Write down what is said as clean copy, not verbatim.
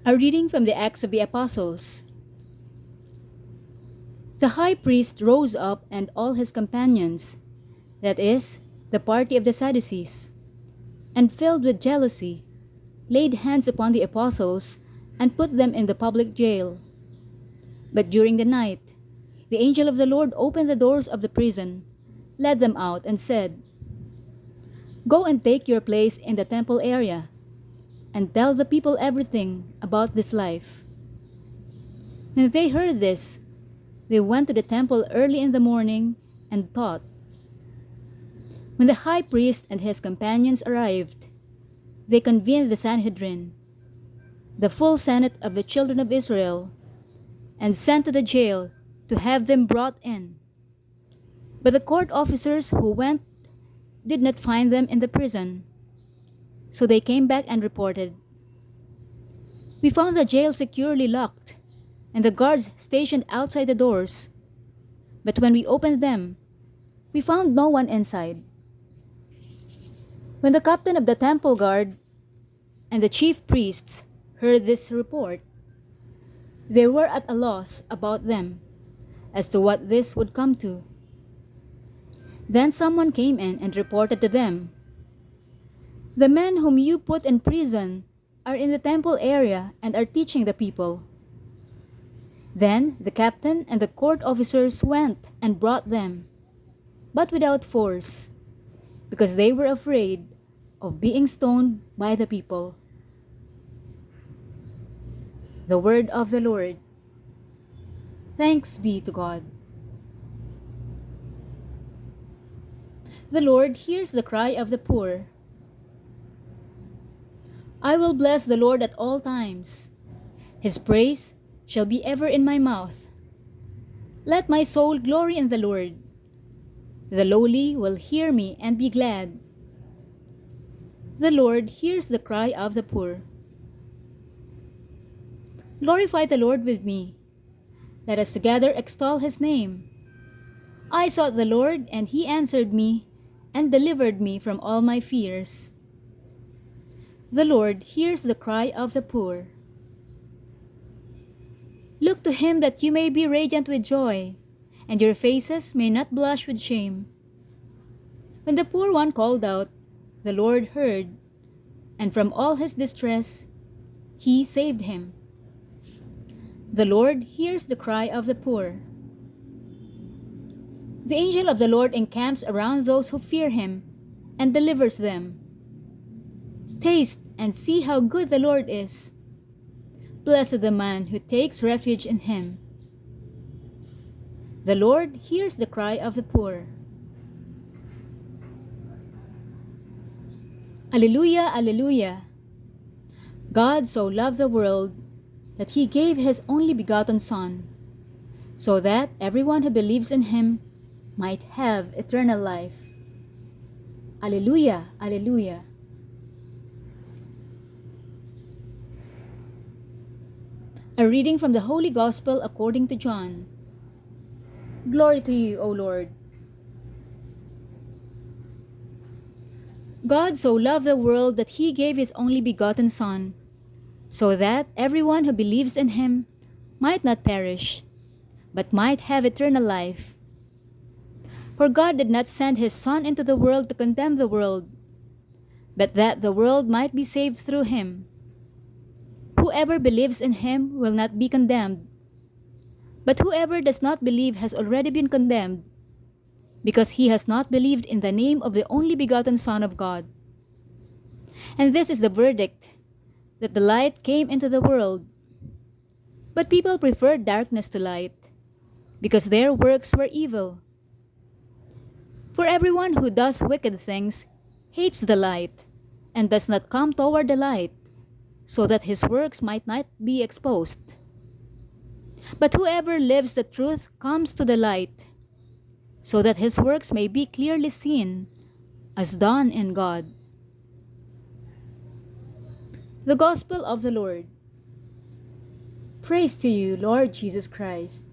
A reading from the Acts of the Apostles. The high priest rose up and all his companions, that is, the party of the Sadducees, and filled with jealousy, laid hands upon the apostles and put them in the public jail. But during the night, the angel of the Lord opened the doors of the prison, led them out, and said, "Go and take your place in the temple area, and tell the people everything about this life." When they heard this, they went to the temple early in the morning and taught. When the high priest and his companions arrived, they convened the Sanhedrin, the full senate of the children of Israel, and sent to the jail to have them brought in. But the court officers who went did not find them in the prison. So they came back and reported, "We found the jail securely locked, and the guards stationed outside the doors. But when we opened them, we found no one inside." When the captain of the temple guard and the chief priests heard this report, they were at a loss about them as to what this would come to. Then someone came in and reported to them, "The men whom you put in prison are in the temple area and are teaching the people." Then the captain and the court officers went and brought them, but without force, because they were afraid of being stoned by the people. The word of the Lord. Thanks be to God. The Lord hears the cry of the poor. I will bless the Lord at all times. His praise shall be ever in my mouth. Let my soul glory in the Lord. The lowly will hear me and be glad. The Lord hears the cry of the poor. Glorify the Lord with me. Let us together extol his name. I sought the Lord, and he answered me and delivered me from all my fears. The Lord hears the cry of the poor. Look to him that you may be radiant with joy, and your faces may not blush with shame. When the poor one called out, the Lord heard, and from all his distress he saved him. The Lord hears the cry of the poor. The angel of the Lord encamps around those who fear him and delivers them. Taste and see how good the Lord is. Blessed the man who takes refuge in him. The Lord hears the cry of the poor. Alleluia, alleluia. God so loved the world that he gave his only begotten Son, so that everyone who believes in him might have eternal life. Alleluia, alleluia. A reading from the Holy Gospel according to John. Glory to you, O Lord. God so loved the world that he gave his only begotten Son, so that everyone who believes in him might not perish, but might have eternal life. For God did not send his Son into the world to condemn the world, but that the world might be saved through him. Whoever believes in him will not be condemned, but whoever does not believe has already been condemned, because he has not believed in the name of the only begotten Son of God. And this is the verdict, that the light came into the world, but people preferred darkness to light, because their works were evil. For everyone who does wicked things hates the light, and does not come toward the light, so that his works might not be exposed. But whoever lives the truth comes to the light, so that his works may be clearly seen, as done in God. The Gospel of the Lord. Praise to you, Lord Jesus Christ.